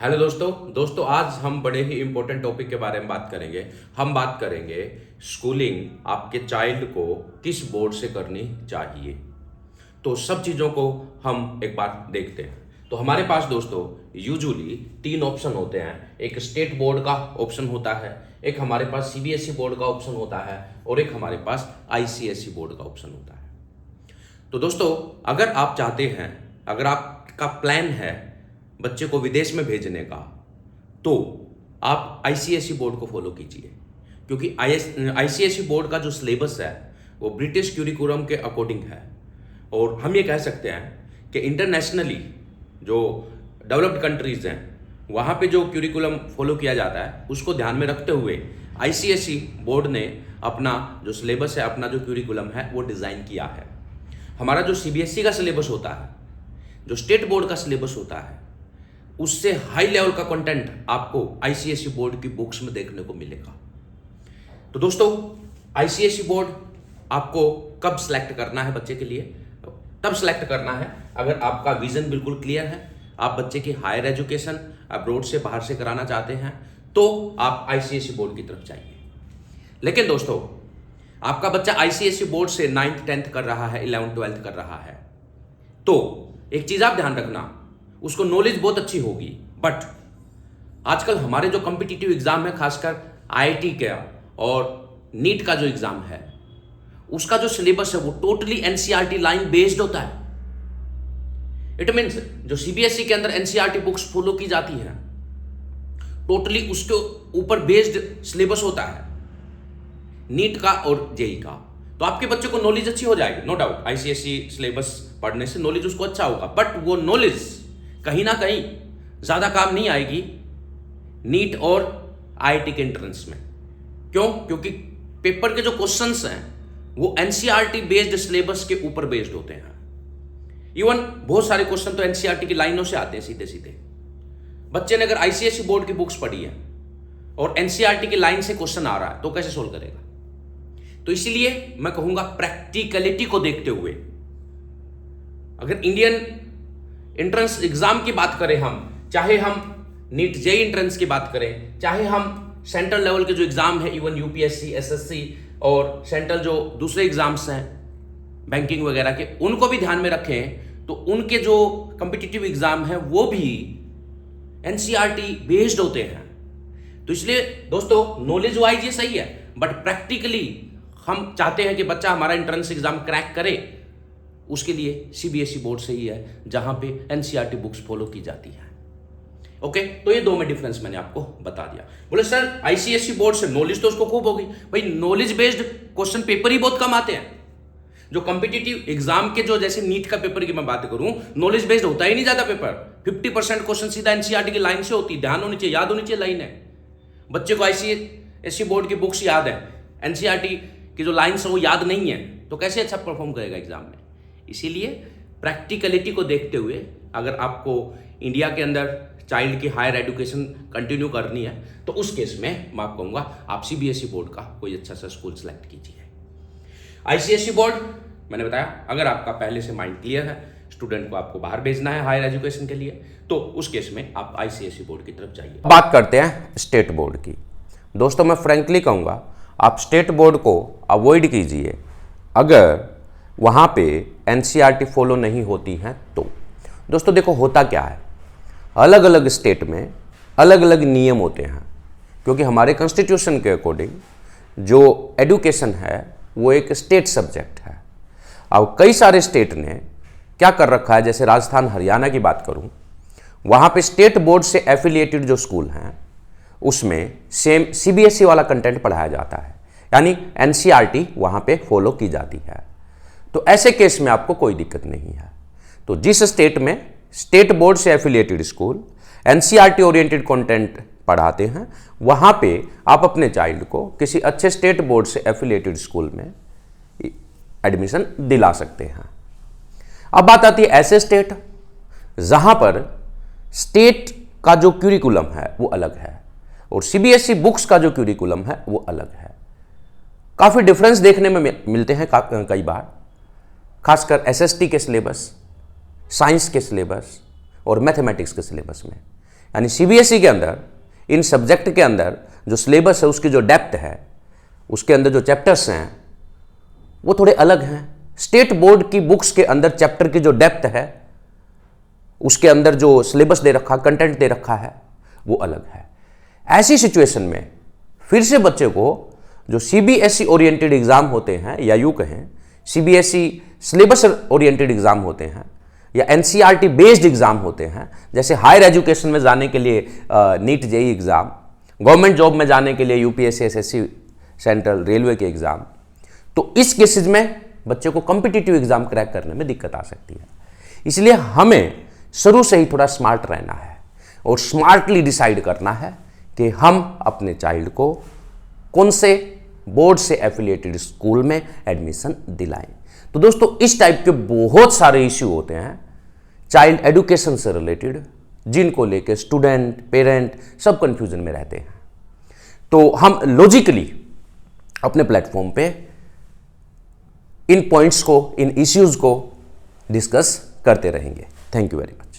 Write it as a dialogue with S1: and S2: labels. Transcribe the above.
S1: Hello दोस्तों आज हम बड़े ही इंपॉर्टेंट टॉपिक के बारे में बात करेंगे। हम बात करेंगे स्कूलिंग आपके चाइल्ड को किस बोर्ड से करनी चाहिए। तो सब चीज़ों को हम एक बार देखते हैं। तो हमारे पास दोस्तों यूजुअली तीन ऑप्शन होते हैं। एक स्टेट बोर्ड का ऑप्शन होता है, एक हमारे पास सीबीएसई बोर्ड का ऑप्शन होता है और एक हमारे पास आईसीएसई बोर्ड का ऑप्शन होता है। तो दोस्तों अगर आप चाहते हैं, अगर आपका प्लान है बच्चे को विदेश में भेजने का, तो आप आईसीएसई बोर्ड को फॉलो कीजिए, क्योंकि आईसीएसई बोर्ड का जो सिलेबस है वो ब्रिटिश क्यूरिकुलम के अकॉर्डिंग है। और हम ये कह सकते हैं कि इंटरनेशनली जो डेवलप्ड कंट्रीज हैं वहाँ पे जो क्यूरिकुलम फॉलो किया जाता है उसको ध्यान में रखते हुए आईसीएसई बोर्ड ने अपना जो सिलेबस है, अपना जो क्यूरिकुलम है वो डिज़ाइन किया है। हमारा जो सीबीएसई का सिलेबस होता है, जो स्टेट बोर्ड का सिलेबस होता है, उससे हाई लेवल का कंटेंट आपको आईसीएसई बोर्ड की बुक्स में देखने को मिलेगा। तो दोस्तों आईसीएसई बोर्ड आपको कब सिलेक्ट करना है बच्चे के लिए? तब सिलेक्ट करना है अगर आपका विजन बिल्कुल क्लियर है, आप बच्चे की हायर एजुकेशन अब्रॉड से बाहर से कराना चाहते हैं, तो आप आईसीएसई बोर्ड की तरफ जाइए। लेकिन दोस्तों आपका बच्चा आईसीएसई बोर्ड से 9th 10th कर रहा है, 11th 12th कर रहा है, तो एक चीज आप ध्यान रखना, उसको नॉलेज बहुत अच्छी होगी, बट आजकल हमारे जो कॉम्पिटिटिव एग्जाम है, खासकर आईआईटी का और नीट का जो एग्जाम है, उसका जो सिलेबस है वो टोटली एनसीईआरटी लाइन बेस्ड होता है। इट मीन्स जो सीबीएसई के अंदर एनसीईआरटी बुक्स फॉलो की जाती हैं टोटली उसके ऊपर बेस्ड सिलेबस होता है, नीट का और जेई का। तो आपके बच्चे को नॉलेज अच्छी हो जाएगी, नो डाउट, आईसीएसई सिलेबस पढ़ने से नॉलेज उसको अच्छा होगा, बट वो नॉलेज कहीं ना कहीं ज्यादा काम नहीं आएगी नीट और आईआईटी के एंट्रेंस में। क्यों? क्योंकि पेपर के जो क्वेश्चंस हैं वो एनसीईआरटी बेस्ड सिलेबस के ऊपर बेस्ड होते हैं। इवन बहुत सारे क्वेश्चन तो एनसीईआरटी की लाइनों से आते हैं सीधे सीधे। बच्चे ने अगर आईसीएसई बोर्ड की बुक्स पढ़ी है और एनसीईआरटी की लाइन से क्वेश्चन आ रहा है तो कैसे सोल्व करेगा? तो इसीलिए मैं कहूंगा प्रैक्टिकलिटी को देखते हुए, अगर इंडियन एंट्रेंस एग्जाम की बात करें, हम चाहे हम नीट जेई एंट्रेंस की बात करें, चाहे हम सेंट्रल लेवल के जो एग्जाम है, इवन यूपीएससी, एसएससी और सेंट्रल जो दूसरे एग्जाम्स हैं बैंकिंग वगैरह के, उनको भी ध्यान में रखें, तो उनके जो कॉम्पिटिटिव एग्जाम है वो भी एनसीईआरटी बेस्ड होते हैं। तो इसलिए दोस्तों नॉलेज वाइज ये सही है, बट प्रैक्टिकली हम चाहते हैं कि बच्चा हमारा एंट्रेंस एग्जाम क्रैक करे, उसके लिए सीबीएसई बोर्ड सही है जहां पे एनसीईआरटी बुक्स फॉलो की जाती है। ओके, तो ये दो में डिफरेंस मैंने आपको बता दिया। बोले सर आईसीएसई बोर्ड से नॉलेज तो उसको खूब होगी। भाई नॉलेज बेस्ड क्वेश्चन पेपर ही बहुत कम आते हैं। जो कॉम्पिटिटिव एग्जाम के जो जैसे नीट का पेपर की मैं बात करूं, नॉलेज बेस्ड होता ही नहीं ज्यादा पेपर। 50% क्वेश्चन सीधा एनसीईआरटी की लाइन से होती है, ध्यान होनी चाहिए, याद होनी चाहिए लाइन है। बच्चे को आईसीएसई बोर्ड की बुक्स याद है, एनसीईआरटी की जो लाइन्स है वो याद नहीं है, तो कैसे अच्छा परफॉर्म करेगा एग्जाम में? इसीलिए प्रैक्टिकलिटी को देखते हुए अगर आपको इंडिया के अंदर चाइल्ड की हायर एजुकेशन कंटिन्यू करनी है, तो उस केस में मैं आपको कहूंगा आप सीबीएसई बोर्ड का कोई अच्छा सा स्कूल सेलेक्ट कीजिए। आईसीएसई बोर्ड मैंने बताया, अगर आपका पहले से माइंड क्लियर है, स्टूडेंट को आपको बाहर भेजना है हायर एजुकेशन के लिए, तो उस केस में आप आईसीएसई बोर्ड की तरफ जाइए।
S2: बात करते हैं स्टेट बोर्ड की। दोस्तों मैं फ्रैंकली कहूँगा आप स्टेट बोर्ड को अवॉइड कीजिए अगर वहाँ पे एनसीईआरटी फॉलो नहीं होती हैं तो। दोस्तों देखो होता क्या है, अलग अलग स्टेट में अलग अलग नियम होते हैं, क्योंकि हमारे कॉन्स्टिट्यूशन के अकॉर्डिंग जो एजुकेशन है वो एक स्टेट सब्जेक्ट है। अब कई सारे स्टेट ने क्या कर रखा है, जैसे राजस्थान हरियाणा की बात करूं, वहाँ पे स्टेट बोर्ड से एफिलिएटेड जो स्कूल हैं उसमें सेम सीबीएसई वाला कंटेंट पढ़ाया जाता है, यानी एनसीईआरटी वहाँ पे फॉलो की जाती है। तो ऐसे केस में आपको कोई दिक्कत नहीं है। तो जिस स्टेट में स्टेट बोर्ड से affiliated school NCERT oriented content पढ़ाते हैं, वहाँ पे आप अपने चाइल्ड को किसी अच्छे स्टेट बोर्ड से एफिलिएटेड स्कूल में एडमिशन दिला सकते हैं। अब बात आती है ऐसे स्टेट जहाँ पर स्टेट का जो क्यूरिकुलम है वो अलग है और सीबीएसई बुक्स का जो क्यूरिकुलम है वो अलग है। काफ़ी डिफरेंस देखने में मिलते हैं कई बार, खासकर एसएसटी के सिलेबस, साइंस के सिलेबस और मैथमेटिक्स के सिलेबस में। यानी सीबीएसई के अंदर इन सब्जेक्ट के अंदर जो सिलेबस है उसकी जो डेप्थ है, उसके अंदर जो चैप्टर्स हैं वो थोड़े अलग हैं। स्टेट बोर्ड की बुक्स के अंदर चैप्टर की जो डेप्थ है, उसके अंदर जो सिलेबस दे रखा, कंटेंट दे रखा है, वो अलग है। ऐसी सिचुएशन में फिर से बच्चे को जो सीबीएसई ओरिएंटेड एग्जाम होते हैं, या यूं कहें सीबीएसई सिलेबस ओरिएंटेड एग्जाम होते हैं, या एनसीईआरटी बेस्ड एग्जाम होते हैं, जैसे हायर एजुकेशन में जाने के लिए NEET JEE exam, government job में जाने के लिए यूपीएससी एसएससी सेंट्रल रेलवे के एग्जाम, तो इस केसेज में बच्चे को कॉम्पिटिटिव एग्जाम क्रैक करने में दिक्कत आ सकती है। इसलिए हमें शुरू से ही थोड़ा स्मार्ट रहना है और स्मार्टली डिसाइड करना है कि हम अपने चाइल्ड को कौन से बोर्ड से एफिलिएटेड स्कूल में एडमिशन दिलाएं। तो दोस्तों, इस टाइप के बहुत सारे इश्यू होते हैं चाइल्ड एजुकेशन से रिलेटेड, जिनको लेके स्टूडेंट, पेरेंट सब कंफ्यूजन में रहते हैं। तो हम लॉजिकली अपने प्लेटफॉर्म पे इन पॉइंट्स को, इन इश्यूज को डिस्कस करते रहेंगे। Thank you very much.